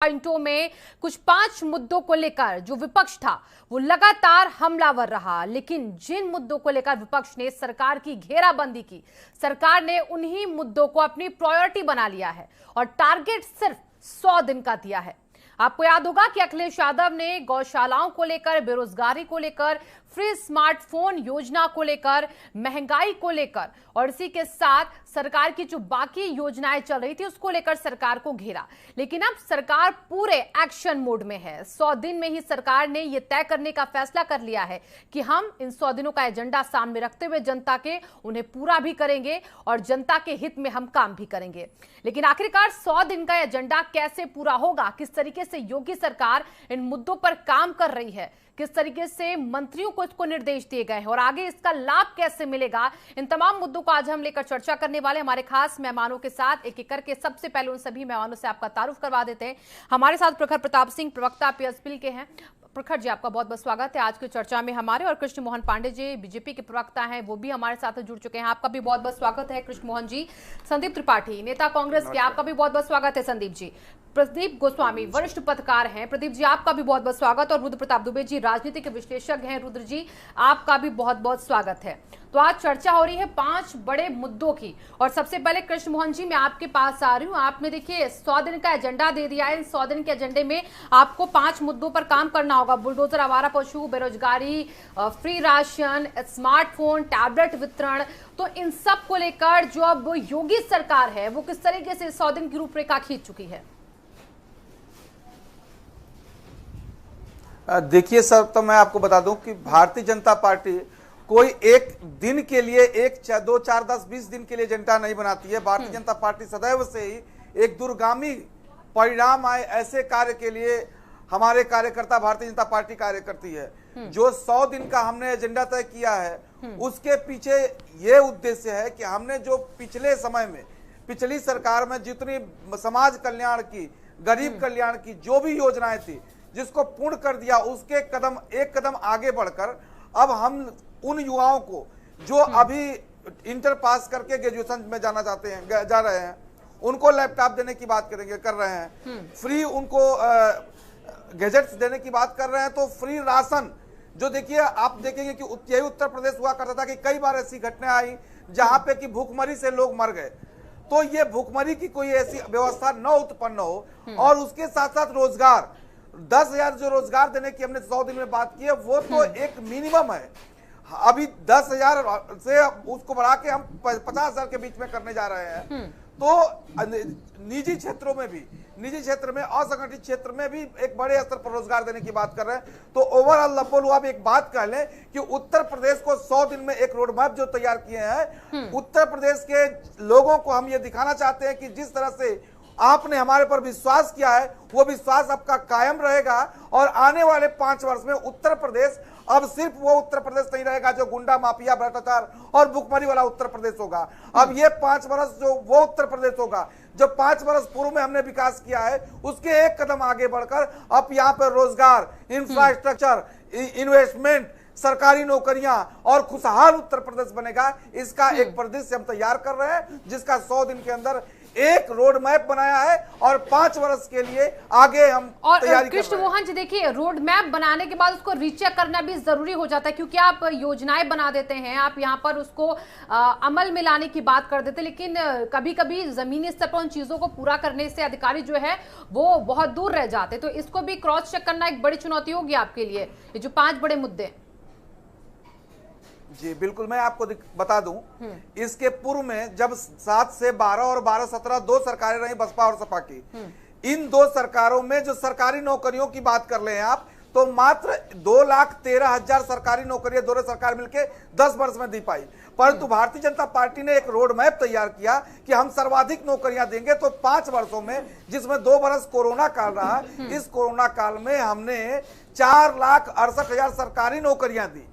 पॉइंटों में कुछ 5 मुद्दों को लेकर जो विपक्ष था वो लगातार हमलावर रहा, लेकिन जिन मुद्दों को लेकर विपक्ष ने सरकार की घेराबंदी की, सरकार ने उन्हीं मुद्दों को अपनी प्रायोरिटी बना लिया है और टारगेट सिर्फ 100 दिन का दिया है। आपको याद होगा कि अखिलेश यादव ने गौशालाओं को लेकर, बेरोजगारी को लेकर, फ्री स्मार्टफोन योजना को लेकर, महंगाई को लेकर और इसी के साथ सरकार की जो बाकी योजनाएं चल रही थी उसको लेकर सरकार को घेरा। लेकिन अब सरकार पूरे एक्शन मोड में है। 100 दिन में ही सरकार ने यह तय करने का फैसला कर लिया है कि हम इन 100 दिनों का एजेंडा सामने रखते हुए जनता के उन्हें पूरा भी करेंगे और जनता के हित में हम काम भी करेंगे। लेकिन आखिरकार 100 दिन का एजेंडा कैसे पूरा होगा, किस तरीके से योगी सरकार इन मुद्दों पर काम कर रही है, किस तरीके से मंत्रियों को इसको निर्देश दिए गए हैं और आगे इसका लाभ कैसे मिलेगा, इन तमाम मुद्दों को आज हम लेकर चर्चा करने वाले हमारे खास मेहमानों के साथ। एक एक करके सबसे पहले उन सभी मेहमानों से आपका तारुफ करवा देते हैं। हमारे साथ प्रखर प्रताप सिंह, प्रवक्ता पीएसपी के हैं। प्रखर जी, आपका बहुत बहुत स्वागत है आज की चर्चा में हमारे। और कृष्ण मोहन पांडे जी बीजेपी के प्रवक्ता हैं, वो भी हमारे साथ जुड़ चुके हैं। आपका भी बहुत बहुत स्वागत है कृष्ण मोहन जी। संदीप त्रिपाठी, नेता कांग्रेस के, आपका भी बहुत बहुत स्वागत है संदीप जी। प्रदीप गोस्वामी, वरिष्ठ पत्रकार हैं, प्रदीप जी आपका भी बहुत बहुत स्वागत। और रुद्र प्रताप दुबे जी, राजनीतिक विश्लेषक हैं, रुद्र जी आपका भी बहुत बहुत स्वागत है। तो आज चर्चा हो रही है 5 बड़े मुद्दों की और सबसे पहले कृष्ण मोहन जी मैं आपके पास आ रही हूँ। आपने देखिए 100 दिन का एजेंडा दे दिया है। इन 100 दिन के एजेंडे में आपको 5 मुद्दों पर काम करना होगा। बुलडोजर, आवारा पशु, बेरोजगारी, फ्री राशन, स्मार्टफोन, टैबलेट वितरण। तो इन सब को लेकर जो अब योगी सरकार है वो किस तरीके से 100 दिन की रूपरेखा खींच चुकी है? देखिए सर, तो मैं आपको बता दूं कि भारतीय जनता पार्टी कोई एक दिन के लिए, 1, 2, 4, 10, 20 दिन के लिए एजेंडा नहीं बनाती है। भारतीय जनता पार्टी सदैव से ही एक दूरगामी परिणाम आए ऐसे कार्य के लिए हमारे कार्यकर्ता भारतीय जनता पार्टी कार्य करती है। जो 100 दिन का हमने एजेंडा तय किया है उसके पीछे ये उद्देश्य है कि हमने जो पिछले समय में, पिछली सरकार में जितनी समाज कल्याण की, गरीब कल्याण की जो भी योजनाएं थी जिसको पूर्ण कर दिया, उसके एक कदम आगे बढ़कर अब हम उन युवाओं को जो अभी इंटर पास करके ग्रेजुएशन में जाना चाहते हैं, जा रहे हैं, उनको लैपटॉप देने की बात कर रहे हैं, फ्री उनको गैजेट्स देने की बात कर रहे हैं। तो फ्री राशन जो देखिए, आप देखेंगे कि यही उत्तर प्रदेश हुआ करता था कि कई बार ऐसी घटनाएं आई जहां पे कि भूखमरी से लोग मर गए। तो ये भूखमरी की कोई ऐसी व्यवस्था न उत्पन्न हो और उसके साथ साथ रोजगार, 10,000 जो रोजगार देने की हमने 100 दिन में बात की है वो तो एक मिनिमम है। अभी 10,000 से उसको बढ़ा के हम 50,000 के बीच में करने जा रहे हैं। तो निजी क्षेत्रों में भी, निजी क्षेत्र में, असंगठित क्षेत्र में भी एक बड़े स्तर पर रोजगार देने की बात कर रहे हैं। तो ओवरऑल लपोलू आप एक बात कह लें कि उत्तर प्रदेश को 100 दिन में एक रोड मैप जो तैयार किए हैं, उत्तर प्रदेश के लोगों को हम ये दिखाना चाहते हैं कि जिस तरह से आपने हमारे पर विश्वास किया है वो विश्वास आपका कायम रहेगा और आने वाले 5 वर्ष में उत्तर प्रदेश अब सिर्फ वो उत्तर प्रदेश नहीं रहेगा जो गुंडा, माफिया, भ्रष्टाचार और भुखमरी वाला उत्तर प्रदेश होगा। अब ये 5 वर्ष जो वो उत्तर प्रदेश होगा जो 5 वर्ष पूर्व में हमने विकास किया है उसके एक कदम आगे बढ़कर अब यहाँ पर रोजगार, इंफ्रास्ट्रक्चर, इन्वेस्टमेंट, सरकारी नौकरियां और खुशहाल उत्तर प्रदेश बनेगा। इसका एक परिदृश्य हम तैयार कर रहे हैं जिसका 100 दिन के अंदर एक रोड मैप बनाया है और 5 वर्ष के लिए आगे हम तैयारी कर रहे हैं। कृष्ण मोहन जी देखिए, रोड मैप बनाने के बाद उसको रीचेक करना भी जरूरी हो जाता है क्योंकि आप योजनाएं बना देते हैं, आप यहाँ पर उसको अमल में लाने की बात कर देते हैं, लेकिन कभी कभी जमीनी स्तर पर उन चीजों को पूरा करने से अधिकारी जो है वो बहुत दूर रह जाते। तो इसको भी क्रॉस चेक करना एक बड़ी चुनौती होगी आपके लिए, ये जो 5 बड़े मुद्दे। जी बिल्कुल, मैं आपको बता दूं, इसके पूर्व में जब 7 से 12 और 12-17 2 सरकारें रही, बसपा और सपा की, इन 2 सरकारों में जो सरकारी नौकरियों की बात कर ले हैं आप, तो मात्र 2,13,000 सरकारी नौकरियां दोनों सरकार मिलकर 10 वर्ष में दी पाई। परंतु भारतीय जनता पार्टी ने एक रोड मैप तैयार किया कि हम सर्वाधिक नौकरियां देंगे। तो 5 वर्षों में, जिसमें 2 वर्ष कोरोना काल रहा, इस कोरोना काल में हमने 4,68,000 सरकारी नौकरियां दी।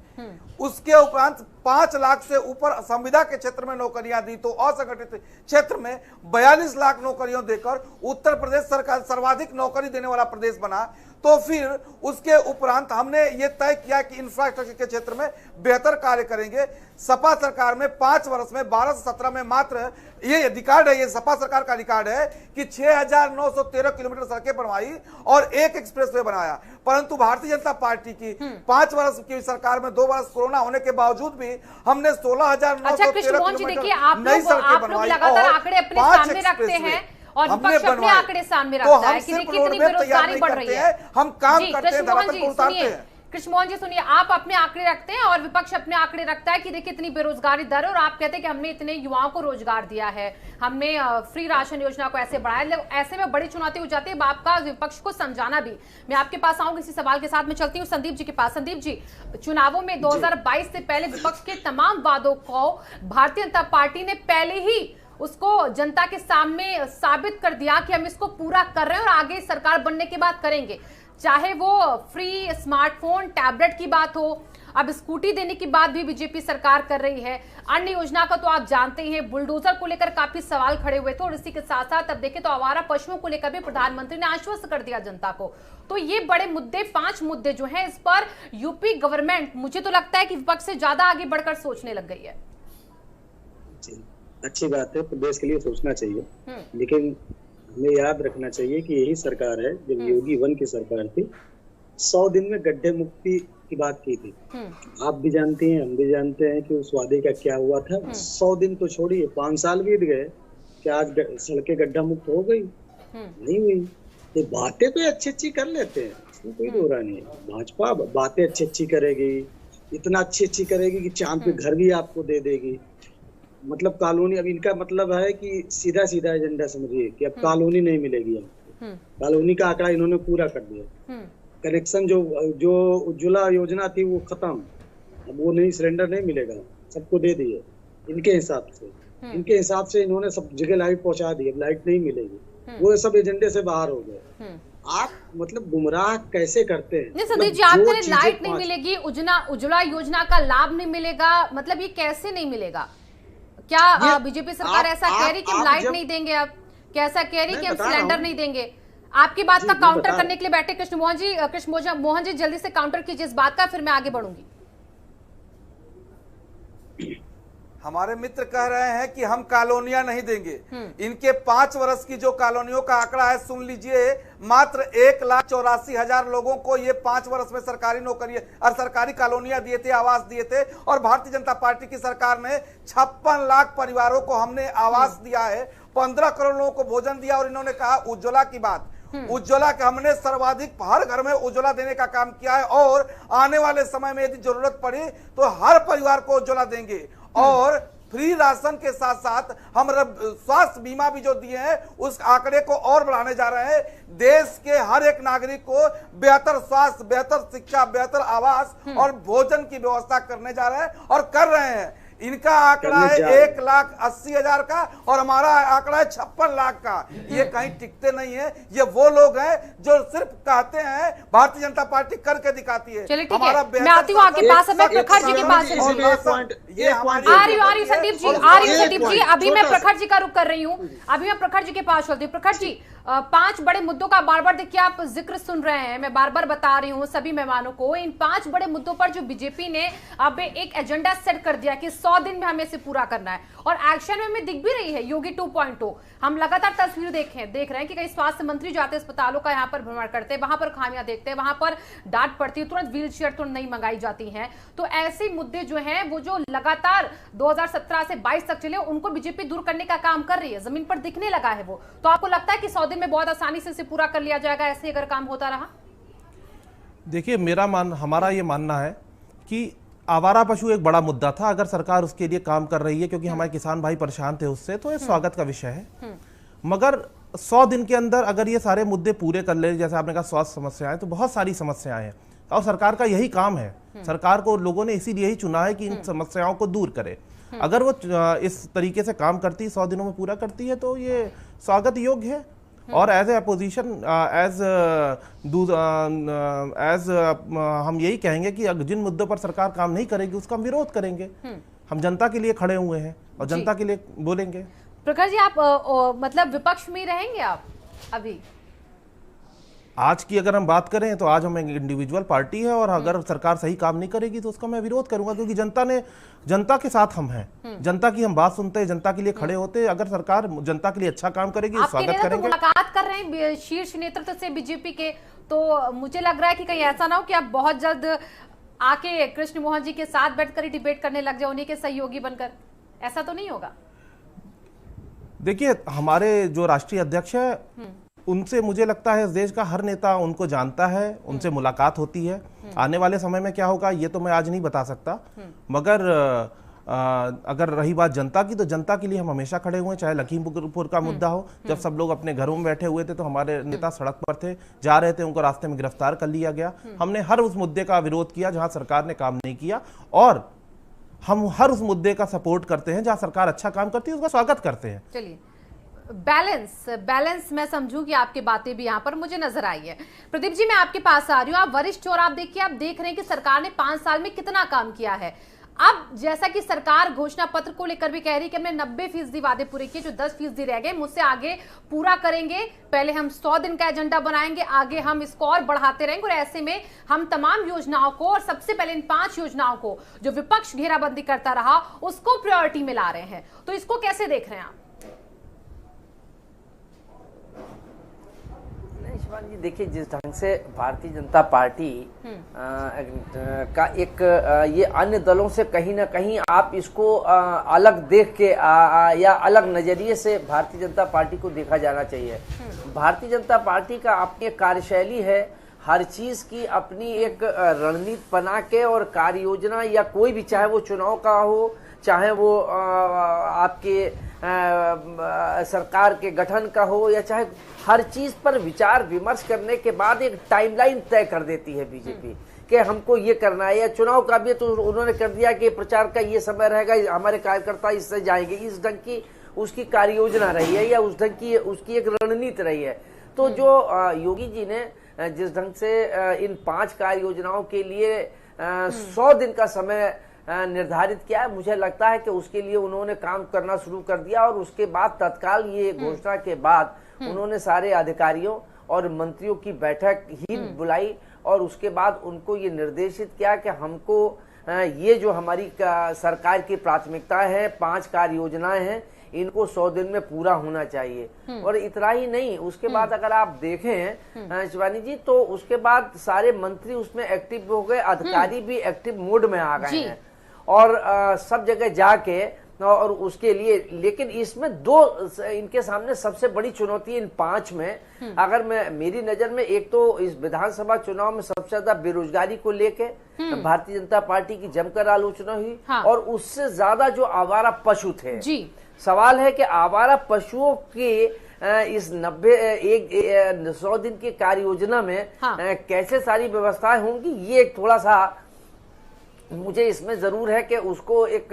उसके उपरांत 5 लाख से ऊपर संविदा के क्षेत्र में नौकरियां दी तो असंगठित क्षेत्र में 42 लाख नौकरियों देकर उत्तर प्रदेश सरकार सर्वाधिक नौकरी देने वाला प्रदेश बना। तो फिर उसके उपरांत हमने ये तय किया कि इंफ्रास्ट्रक्चर के क्षेत्र में बेहतर कार्य करेंगे। सपा सरकार में 5 वर्ष में 12 से 17 में मात्र ये रिकॉर्ड है, ये सपा सरकार का रिकॉर्ड है कि 6,913 किलोमीटर सड़कें बनवाई और 1 एक्सप्रेसवे बनाया। परंतु भारतीय जनता पार्टी की 5 वर्ष की सरकार में 2 वर्ष कोरोना होने के बावजूद भी हमने 16,913 किलोमीटर नई सड़कें बनवाई लगातार आंकड़े अपने सामने रखते हैं और विपक्ष अपने आंकड़े सामने रखता है कि कितनी बेरोजगारी बढ़ रही है। हम काम करते हैं, धरातल पर उतारते हैं। कृष्ण मोहन जी सुनिए, आप अपने आंकड़े रखते हैं और विपक्ष अपने आंकड़े रखता है कि देखिए इतनी बेरोजगारी दर है और आप कहते हैं कि हमने इतने युवाओं को रोजगार दिया है, हमने फ्री राशन योजना को ऐसे बढ़ाया। ऐसे में बड़ी चुनौती हो जाती है आपका विपक्ष को समझाना भी। मैं आपके पास आऊंगी इसी सवाल के साथ में चलती हूँ संदीप जी के पास। संदीप जी, चुनावों में 2022 से पहले विपक्ष के तमाम वादों को भारतीय जनता पार्टी ने पहले ही उसको जनता के सामने साबित कर दिया कि हम इसको पूरा कर रहे हैं और आगे सरकार बनने के बाद करेंगे। चाहे वो फ्री स्मार्टफोन टैबलेट की बात हो, अब स्कूटी देने की बात भी बीजेपी सरकार कर रही है। अन्य योजना का तो आप जानते ही हैं, बुलडोजर को लेकर काफी सवाल खड़े हुए थे और इसी के साथ साथ अब देखें तो आवारा पशुओं को लेकर भी प्रधानमंत्री ने आश्वस्त कर दिया जनता को। तो ये बड़े मुद्दे, 5 मुद्दे जो हैं, इस पर यूपी गवर्नमेंट मुझे तो लगता है कि विपक्ष से ज्यादा आगे बढ़कर सोचने लग गई है। अच्छी बात है, प्रदेश के लिए सोचना चाहिए, लेकिन हमें याद रखना चाहिए कि यही सरकार है जब योगी 1 की सरकार थी 100 दिन में गड्ढे मुक्ति की बात की थी। आप भी जानते हैं, हम भी जानते हैं कि उस वादे का क्या हुआ था। 100 दिन तो छोड़िए, 5 साल बीत गए कि आज सड़कें गड्ढा मुक्त हो गई? नहीं हुई। तो बातें तो अच्छी कर लेते हैं, इसमें कोई दोहरा नहीं है। भाजपा बातें अच्छी करेगी, इतना अच्छी करेगी कि चांद पे घर भी आपको दे देगी। मतलब कॉलोनी, अब इनका मतलब है कि सीधा एजेंडा समझिए कि अब कॉलोनी नहीं मिलेगी आपको। कॉलोनी का आंकड़ा इन्होंने पूरा कर दिया। कनेक्शन जो उज्ज्वला योजना थी वो खत्म, अब वो नहीं, सिलेंडर नहीं मिलेगा, सबको दे दिए इनके हिसाब से। इनके हिसाब से इन्होंने सब जगह लाइट पहुंचा दी, अब लाइट नहीं मिलेगी। वो सब एजेंडे से बाहर हो गए। आप मतलब गुमराह कैसे करते हैं? नहीं संदीप जी, आप कह रहे लाइट नहीं मिलेगी, उज्ज्वला योजना का लाभ नहीं मिलेगा, मतलब ये कैसे नहीं मिलेगा? क्या बीजेपी सरकार ऐसा कह रही कि हम लाइट नहीं देंगे? अब क्या ऐसा कह रही कि हम सिलेंडर नहीं देंगे? आपकी बात का काउंटर करने के लिए बैठे कृष्ण मोहन जी जल्दी से काउंटर कीजिए इस बात का, फिर मैं आगे बढ़ूंगी। हमारे मित्र कह रहे हैं कि हम कॉलोनियां नहीं देंगे। इनके 5 वर्ष की जो कॉलोनियों का आंकड़ा है सुन लीजिए, मात्र 1,84,000 लोगों को ये 5 वर्ष में सरकारी नौकरी और सरकारी कॉलोनियां दिए थे, आवास दिए थे। और भारतीय जनता पार्टी की सरकार ने 56 लाख परिवारों को हमने आवास दिया है, 15 करोड़ लोगों को भोजन दिया। और इन्होंने कहा उज्ज्वला की बात, उज्ज्वला का हमने सर्वाधिक हर घर में उज्ज्वला देने का काम किया है और आने वाले समय में यदि जरूरत पड़ी तो हर परिवार को उज्ज्वला देंगे। और फ्री राशन के साथ साथ हम स्वास्थ्य बीमा भी जो दिए हैं उस आंकड़े को और बढ़ाने जा रहे हैं। देश के हर एक नागरिक को बेहतर स्वास्थ्य, बेहतर शिक्षा, बेहतर आवास और भोजन की व्यवस्था करने जा रहे हैं और कर रहे हैं। इनका आंकड़ा है 1,80,000 का और हमारा आंकड़ा है 56 लाख का। ये कहीं टिकते नहीं है। ये वो लोग हैं जो सिर्फ कहते हैं, भारतीय जनता पार्टी करके दिखाती है। हमारा मैं आती हूँ आपके पास, मैं प्रखर जी के पास ये आ रही हूँ संदीप जी, अभी मैं प्रखर जी का रुख कर रही हूँ, अभी मैं प्रखर जी के पास चलती हूँ। प्रखर जी, 5 बड़े मुद्दों का बार बार देखिए आप जिक्र सुन रहे हैं, मैं बार बार बता रही हूँ सभी मेहमानों को, इन 5 बड़े मुद्दों पर जो बीजेपी ने अब एक एजेंडा सेट कर दिया कि 100 दिन में हमें इसे पूरा करना है और एक्शन में हमें दिख भी रही है योगी 2.0। हम लगातार तस्वीर देख रहे हैं कि कई स्वास्थ्य मंत्री जाते हैं अस्पतालों का, यहाँ पर भ्रमण करते हैं, वहां पर खामियां देखते हैं, वहां पर डांट पड़ती है, तुरंत व्हील चेयर तुरंत नहीं मंगाई जाती हैं। तो ऐसे मुद्दे जो हैं वो जो लगातार 2017 से 22 तक चले, उनको बीजेपी दूर करने का काम कर रही है, जमीन पर दिखने लगा है वो। तो आपको लगता है कि 100 दिन में बहुत आसानी से इसे पूरा कर लिया जाएगा ऐसे अगर काम होता रहा? देखिए हमारा ये मानना है कि आवारा पशु एक बड़ा मुद्दा था, अगर सरकार उसके लिए काम कर रही है क्योंकि हमारे किसान भाई परेशान थे उससे, तो ये स्वागत का विषय है। मगर 100 दिन के अंदर अगर ये सारे मुद्दे पूरे कर ले, जैसे आपने कहा स्वास्थ्य समस्याएं, तो बहुत सारी समस्याएं हैं और सरकार का यही काम है। सरकार को लोगों ने इसीलिए ही चुना है कि इन समस्याओं को दूर करे। अगर वो इस तरीके से काम करती, 100 दिनों में पूरा करती है, तो ये स्वागत योग्य है। और एज ए अपोजिशन एज हम यही कहेंगे कि जिन मुद्दों पर सरकार काम नहीं करेगी उसका हम विरोध करेंगे। हम जनता के लिए खड़े हुए हैं और जनता के लिए बोलेंगे। प्रकाश जी, आप मतलब विपक्ष में ही रहेंगे आप अभी? आज की अगर हम बात करें तो आज हम एक इंडिविजुअल पार्टी है और अगर सरकार सही काम नहीं करेगी तो उसका मैं विरोध करूंगा, क्योंकि जनता के साथ हम हैं, जनता की हम बात सुनते हैं, जनता के लिए खड़े होते हैं। अगर सरकार जनता के लिए अच्छा काम करेगी तो स्वागत करेंगे। तो मुलाकात कर रहे हैं शीर्ष नेतृत्व से बीजेपी के, तो मुझे लग रहा है कि कहीं ऐसा ना हो कि आप बहुत जल्द आके कृष्ण मोहन जी के साथ बैठकर ही डिबेट करने लग जाए, उन्हीं के सहयोगी बनकर। ऐसा तो नहीं होगा? देखिए, हमारे जो राष्ट्रीय अध्यक्ष है उनसे मुझे लगता है इस देश का हर नेता उनको जानता है, उनसे मुलाकात होती है। आने वाले समय में क्या होगा ये तो मैं आज नहीं बता सकता, मगर अगर रही बात जनता की, तो जनता के लिए हम हमेशा खड़े हुए हैं। चाहे लखीमपुर का मुद्दा हो, जब सब लोग अपने घरों में बैठे हुए थे तो हमारे नेता सड़क पर थे, जा रहे थे, उनको रास्ते में गिरफ्तार कर लिया गया। हमने हर उस मुद्दे का विरोध किया जहां सरकार ने काम नहीं किया, और हम हर उस मुद्दे का सपोर्ट करते हैं जहां सरकार अच्छा काम करती है, उसका स्वागत करते हैं। चलिए, बैलेंस मैं समझूं कि आपकी बातें भी यहां पर मुझे नजर आई है। प्रदीप जी, मैं आपके पास आ रही हूं। आप वरिष्ठ और आप देखिए, आप देख रहे हैं कि सरकार ने 5 साल में कितना काम किया है। अब जैसा कि सरकार घोषणा पत्र को लेकर भी कह रही है कि हमने 90% वादे पूरे किए, जो 10% रह गए मुझसे आगे पूरा करेंगे। पहले हम 100 दिन का एजेंडा बनाएंगे, आगे हम इसको और बढ़ाते रहेंगे, और ऐसे में हम तमाम योजनाओं को, और सबसे पहले इन 5 योजनाओं को जो विपक्ष घेराबंदी करता रहा उसको प्रायोरिटी में ला रहे हैं। तो इसको कैसे देख रहे हैं आप? शिवानी जी, देखिए, जिस ढंग से भारतीय जनता पार्टी का एक ये अन्य दलों से कहीं ना कहीं आप इसको अलग देख के या अलग नजरिए से भारतीय जनता पार्टी को देखा जाना चाहिए। भारतीय जनता पार्टी का अपनी एक कार्यशैली है, हर चीज की अपनी एक रणनीति बना के और कार्य योजना, या कोई भी, चाहे वो चुनाव का हो, चाहे वो आपके सरकार के गठन का हो, या चाहे हर चीज पर विचार विमर्श करने के बाद एक टाइमलाइन तय कर देती है बीजेपी कि हमको ये करना है। या चुनाव का भी तो उन्होंने कर दिया कि प्रचार का ये समय रहेगा, हमारे कार्यकर्ता इससे जाएंगे, इस ढंग की उसकी कार्य योजना रही है, या उस ढंग की उसकी एक रणनीति रही है। तो जो योगी जी ने जिस ढंग से इन 5 कार्य योजनाओं के लिए 100 दिन का समय निर्धारित किया है, मुझे लगता है कि उसके लिए उन्होंने काम करना शुरू कर दिया। और उसके बाद तत्काल ये घोषणा के बाद उन्होंने सारे अधिकारियों और मंत्रियों की बैठक ही बुलाई, और उसके बाद उनको ये निर्देशित किया कि हमको ये जो हमारी सरकार की प्राथमिकता है, 5 कार्य योजनाएं हैं, इनको 100 दिन में पूरा होना चाहिए। और इतना ही नहीं, उसके बाद अगर आप देखें शिवानी जी, तो उसके बाद सारे मंत्री उसमें एक्टिव हो गए, अधिकारी भी एक्टिव मोड में आ गए हैं, और सब जगह जाके, और उसके लिए, लेकिन इसमें 2 इनके सामने सबसे बड़ी चुनौती इन 5 में, अगर मेरी नजर में, एक तो इस विधानसभा चुनाव में सबसे ज्यादा बेरोजगारी को लेके भारतीय जनता पार्टी की जमकर आलोचना हुई। हाँ। और उससे ज्यादा जो आवारा पशु थे जी। सवाल है कि आवारा पशुओं के इस 100 दिन की कार्य योजना में हाँ। कैसे सारी व्यवस्थाएं होंगी, ये एक थोड़ा सा मुझे इसमें जरूर है कि उसको एक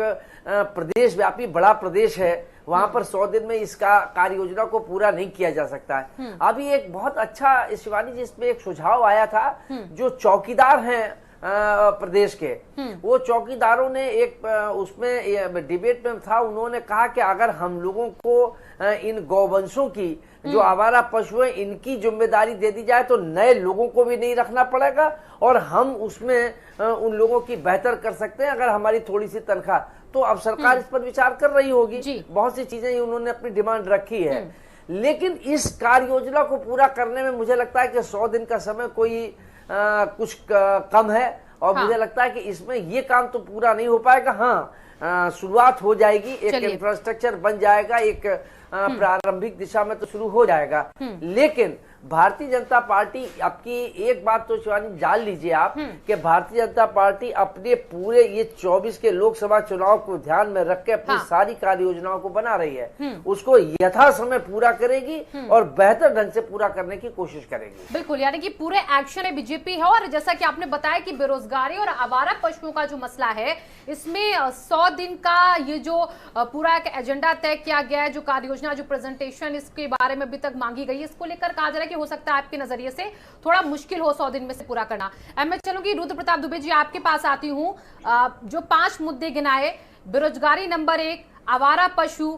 प्रदेश व्यापी बड़ा प्रदेश है, वहां पर 100 दिन में इसका कार्य योजना को पूरा नहीं किया जा सकता है। अभी एक बहुत अच्छा शिवानी जी इसमें एक सुझाव आया था, जो चौकीदार हैं प्रदेश के, वो चौकीदारों ने एक उसमें डिबेट में था, उन्होंने कहा कि अगर हम लोगों को इन गौवंशों की जो आवारा पशु है इनकी जिम्मेदारी दे दी जाए तो नए लोगों को भी नहीं रखना पड़ेगा, और हम उसमें उन लोगों की बेहतर कर सकते हैं अगर हमारी थोड़ी सी तनख्वाह। तो अब सरकार इस पर विचार कर रही होगी, बहुत सी चीजें उन्होंने अपनी डिमांड रखी है। लेकिन इस कार्य योजना को पूरा करने में मुझे लगता है कि 100 दिन का समय कोई कुछ कम है, और मुझे लगता है कि इसमें ये काम तो पूरा नहीं हो पाएगा। हाँ, शुरुआत हो जाएगी, एक इंफ्रास्ट्रक्चर बन जाएगा, एक प्रारंभिक दिशा में तो शुरू हो जाएगा, लेकिन भारतीय जनता पार्टी, आपकी एक बात तो शिवानी जान लीजिए आप कि भारतीय जनता पार्टी अपने पूरे ये 24 के लोकसभा चुनाव को ध्यान में रख के अपनी सारी कार्य योजनाओं को बना रही है, उसको यथा समय पूरा करेगी और बेहतर ढंग से पूरा करने की कोशिश करेगी। बिल्कुल, यानी कि पूरे एक्शन है बीजेपी है। और जैसा कि आपने बताया कि बेरोजगारी और आवारा पशुओं का जो मसला है, इसमें 100 दिन का ये जो पूरा एक एजेंडा तय किया गया है, जो कार्य योजना, जो प्रेजेंटेशन इसके बारे में अभी तक मांगी गई है, इसको लेकर कहा जा रहा है कि हो सकता है आपके नजरिए से थोड़ा मुश्किल हो 100 दिन में से पूरा करना। मैं चलूंगी रुद्र प्रताप दुबे जी, आपके पास आती हूँ। जो 5 मुद्दे गिनाए, बेरोजगारी नंबर 1, आवारा पशु,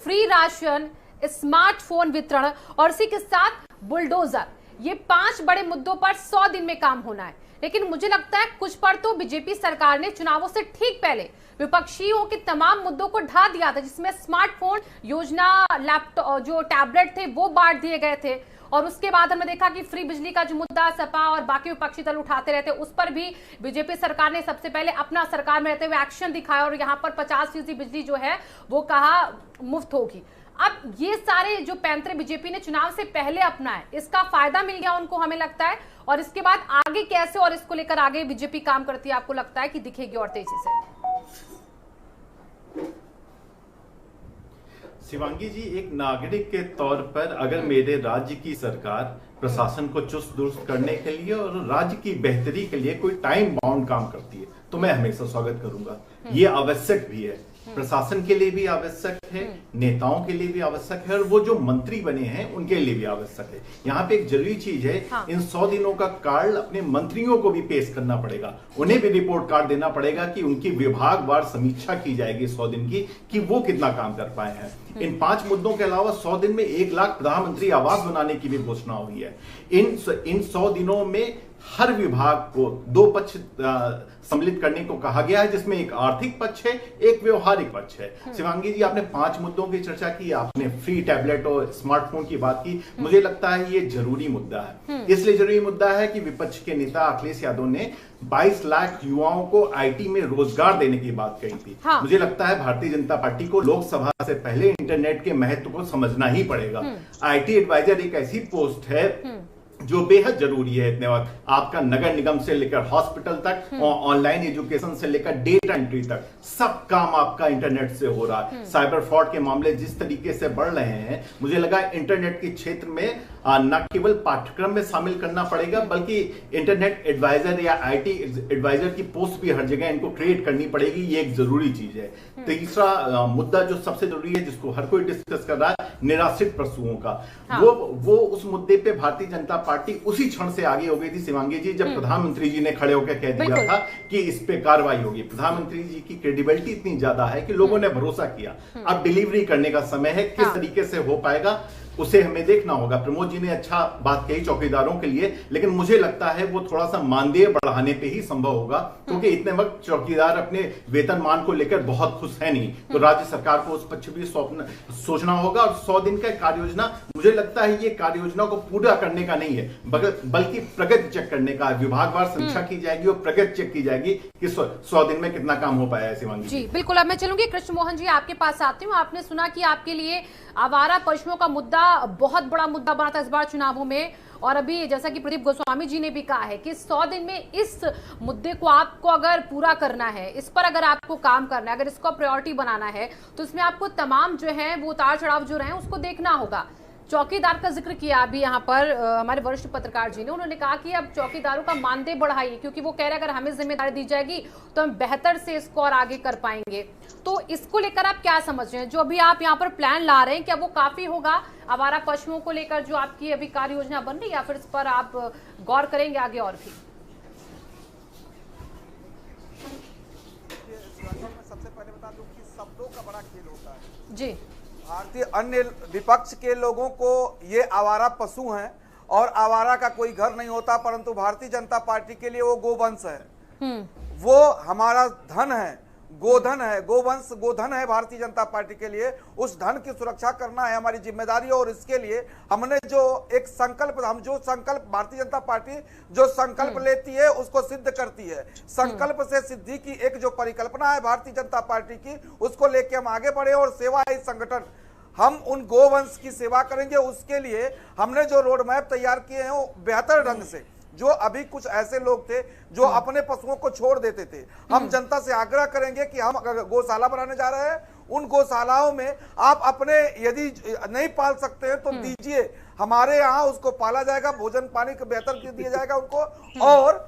फ्री राशन, स्मार्टफोन वितरण और इसी के साथ बुलडोजर, ये 5 बड़े मुद्दों पर 100 दिन में काम होना है। लेकिन मुझे लगता है कुछ पर तो बीजेपी सरकार ने चुनावों से ठीक पहले विपक्षियों के तमाम मुद्दों को ढा दिया था, जिसमें स्मार्टफोन योजना, लैपटॉप, जो टैबलेट थे वो बांट दिए गए थे। और उसके बाद हमने देखा कि फ्री बिजली का जो मुद्दा सपा और बाकी विपक्षी दल उठाते रहते, उस पर भी बीजेपी सरकार ने सबसे पहले अपना सरकार में रहते हुए एक्शन दिखाया और यहाँ पर 50% बिजली जो है वो कहा मुफ्त होगी। अब ये सारे जो पैंतरे बीजेपी ने चुनाव से पहले अपनाए, इसका फायदा मिल गया उनको, हमें लगता है। और इसके बाद आगे कैसे और इसको लेकर आगे बीजेपी काम करती है, आपको लगता है कि दिखेगी और तेजी से? शिवांगी जी, एक नागरिक के तौर पर अगर मेरे राज्य की सरकार प्रशासन को चुस्त दुरुस्त करने के लिए और राज्य की बेहतरी के लिए कोई टाइम बाउंड काम करती है तो मैं हमेशा स्वागत करूंगा। ये आवश्यक भी है, प्रशासन के लिए भी आवश्यक है, नेताओं के लिए भी आवश्यक है और वो जो मंत्री बने हैं उनके लिए भी आवश्यक है। यहाँ पे एक जरूरी चीज है, इन 100 दिनों का कार्ड अपने मंत्रियों को भी पेश करना पड़ेगा, उन्हें भी रिपोर्ट कार्ड देना पड़ेगा कि उनकी विभागवार समीक्षा की जाएगी 100 दिन की कि वो कितना काम कर पाए हैं। इन 5 मुद्दों के अलावा 100 दिन में 1 लाख प्रधानमंत्री आवास बनाने की भी घोषणा हुई है। इन 100 दिनों में हर विभाग को 2 पक्ष सम्मिलित करने को कहा गया है, जिसमें एक आर्थिक पक्ष है, एक व्यवहारिक पक्ष है। शिवांगी जी, आपने 5 मुद्दों की चर्चा की, आपने फ्री टैबलेट और स्मार्टफोन की बात की। मुझे लगता है ये जरूरी मुद्दा है। इसलिए जरूरी मुद्दा है कि विपक्ष के नेता अखिलेश यादव ने 22 लाख युवाओं को आईटी में रोजगार देने की बात कही थी। मुझे लगता है भारतीय जनता पार्टी को लोकसभा से पहले इंटरनेट के महत्व को समझना ही पड़ेगा। आईटी एडवाइजर एक ऐसी पोस्ट है जो बेहद जरूरी है इतने वक्त। आपका नगर निगम से लेकर हॉस्पिटल तक और ऑनलाइन एजुकेशन से लेकर डेटा एंट्री तक सब काम आपका इंटरनेट से हो रहा है। साइबर फ्रॉड के मामले जिस तरीके से बढ़ रहे हैं, मुझे लगा इंटरनेट के क्षेत्र में न केवल पाठ्यक्रम में शामिल करना पड़ेगा बल्कि इंटरनेट एडवाइजर या आईटी एडवाइजर की पोस्ट भी हर जगह इनको क्रिएट करनी पड़ेगी। ये एक जरूरी चीज है। तीसरा मुद्दा जो सबसे जरूरी है, जिसको हर कोई डिस्कस कर रहा है, निराश्रित पशुओं का, वो उस मुद्दे पे भारतीय जनता पार्टी उसी क्षण से आगे हो गई थी शिवांगी जी, जब प्रधानमंत्री जी ने खड़े होकर कह दिया था कि इस पे कार्रवाई होगी। प्रधानमंत्री जी की क्रेडिबिलिटी इतनी ज्यादा है कि लोगों ने भरोसा किया। अब डिलीवरी करने का समय है, किस तरीके से हो पाएगा उसे हमें देखना होगा। प्रमोद जी ने अच्छा बात कही चौकीदारों के लिए, लेकिन मुझे लगता है वो थोड़ा सा मानदेय बढ़ाने पे ही संभव होगा, क्योंकि इतने वक्त चौकीदार अपने वेतनमान को लेकर बहुत खुश है नहीं। तो राज्य सरकार को उस पक्ष भी सोचना होगा। और 100 दिन का कार्य योजना, मुझे लगता है ये कार्य योजना को पूरा करने का नहीं है, बल्कि प्रगति चेक करने का। विभागवार समीक्षा की जाएगी और प्रगति चेक की जाएगी कि 100 दिन में कितना काम हो पाया है। शिवांगी जी बिल्कुल। अब मैं चलूंगी कृष्ण मोहन जी, आपके पास आती हूँ। आपने सुना कि आपके लिए आवारा पशुओं का मुद्दा बहुत बड़ा मुद्दा बना था इस बार चुनावों में, और अभी जैसा कि प्रदीप गोस्वामी जी ने भी कहा है कि 100 दिन में इस मुद्दे को आपको अगर पूरा करना है, इस पर अगर आपको काम करना है, अगर इसको प्रायोरिटी बनाना है, तो इसमें आपको तमाम जो है वो उतार चढ़ाव जो रहे उसको देखना होगा। चौकीदार का जिक्र किया अभी यहाँ पर हमारे वरिष्ठ पत्रकार जी ने, उन्होंने कहा कि अब चौकीदारों का मानदेय बढ़ाइए, क्योंकि वो कह रहे अगर हमें जिम्मेदारी दी जाएगी तो हम बेहतर से इसको और आगे कर पाएंगे। तो इसको लेकर आप क्या समझ रहे हैं, जो अभी आप यहाँ पर प्लान ला रहे हैं, क्या वो काफी होगा आवारा पशुओं को लेकर जो आपकी अभी कार्य योजना बन रही है, या फिर इस पर आप गौर करेंगे आगे और भी? सबसे पहले बता दूं कि शब्दों का बड़ा खेल होता है जी। भारतीय अन्य विपक्ष के लोगों को ये आवारा पशु हैं और आवारा का कोई घर नहीं होता, परंतु भारतीय जनता पार्टी के लिए वो गोवंश है, वो हमारा धन है, गोधन है, गोवंश गोधन है भारतीय जनता पार्टी के लिए। उस धन की सुरक्षा करना है हमारी जिम्मेदारी, और इसके लिए हमने जो एक संकल्प, हम जो संकल्प, भारतीय जनता पार्टी जो संकल्प लेती है उसको सिद्ध करती है। संकल्प से सिद्धि की एक जो परिकल्पना है भारतीय जनता पार्टी की, उसको लेके हम आगे बढ़े और सेवा ही संगठन हम उन गोवंश की सेवा करेंगे। उसके लिए हमने जो रोड मैप तैयार किए हैं वो बेहतर ढंग से, जो अभी कुछ ऐसे लोग थे जो अपने पशुओं को छोड़ देते थे, हम जनता से आग्रह करेंगे कि हम अगर गौशाला बनाने जा रहे हैं, उन गौशालाओं में आप अपने यदि नहीं पाल सकते हैं तो दीजिए, हमारे यहाँ उसको पाला जाएगा, भोजन पानी का बेहतर दिया जाएगा उनको, और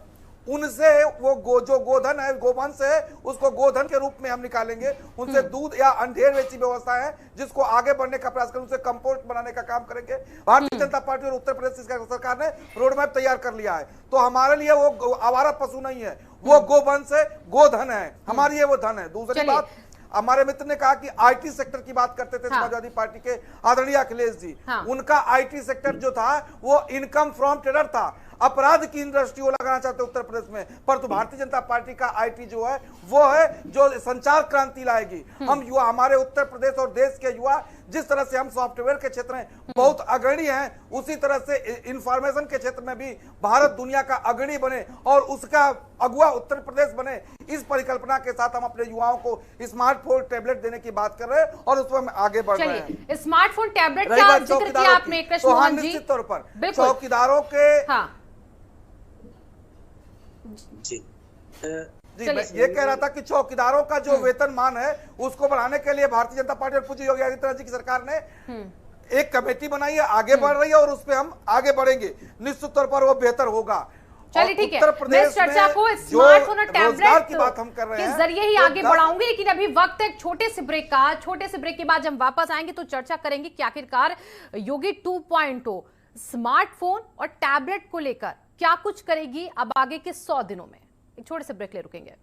उनसे वो जो गोधन है, गोवंश है, उसको गोधन के रूप में हम निकालेंगे। उनसे दूध या अंधेर जैसी व्यवस्था है जिसको आगे बढ़ने का प्रयास करें, उनसे कंपोस्ट बनाने का काम करेंगे। भारतीय जनता पार्टी और उत्तर प्रदेश सरकार ने रोड मैप तैयार कर लिया है। तो हमारे लिए वो आवारा पशु नहीं है, वो गोवंश है, गोधन है, हमारी ये वो धन है। दूसरी बात, हमारे मित्र ने कहा कि आईटी सेक्टर की बात करते थे समाजवादी पार्टी के आदरणीय अखिलेश जी, उनका आईटी सेक्टर जो था वो इनकम फ्रॉम ट्रेडर था, अपराध की इंडस्ट्री वो लगाना चाहते उत्तर प्रदेश में। पर तो भारतीय जनता पार्टी का आईटी जो है वो है जो संचार क्रांति लाएगी। हम युवा, हमारे उत्तर प्रदेश और देश के युवा जिस तरह से हम सॉफ्टवेयर के क्षेत्र में बहुत अग्रणी हैं, उसी तरह से इंफॉर्मेशन के क्षेत्र में भी भारत दुनिया का अग्रणी बने और उसका अगुआ उत्तर प्रदेश बने, इस परिकल्पना के साथ हम अपने युवाओं को स्मार्टफोन टैबलेट देने की बात कर रहे हैं और उस पर हम आगे बढ़ रहे हैं। स्मार्टफोन टैबलेट का जिक्र किया आपने कृष्ण मोहन जी, निश्चित तौर पर चौकीदारों के जी जी मैं ये कह रहा था कि चौकीदारों का जो वेतनमान है उसको बढ़ाने के लिए भारतीय जनता पार्टी और पूज्य योगी आदित्यनाथ जी की सरकार ने एक कमेटी बनाई है, आगे बढ़ रही है और उस पर हम आगे बढ़ेंगे, निश्चित तौर पर वो बेहतर होगा। चलिए ठीक है, उत्तर मैं प्रदेश इस चर्चा में को जो स्मार्टफोन और रोजगार की टैबलेट बात हम कर रहे के हैं जरिए ही तो आगे बढ़ाऊंगी, लेकिन अभी वक्त है छोटे से ब्रेक का। छोटे से ब्रेक के बाद जब वापस आएंगे तो चर्चा करेंगे कि आखिरकार योगी 2.0 स्मार्टफोन और टैबलेट को लेकर क्या कुछ करेगी अब आगे के 100 दिनों में। एक छोटे से ब्रेक ले रुकेंगे।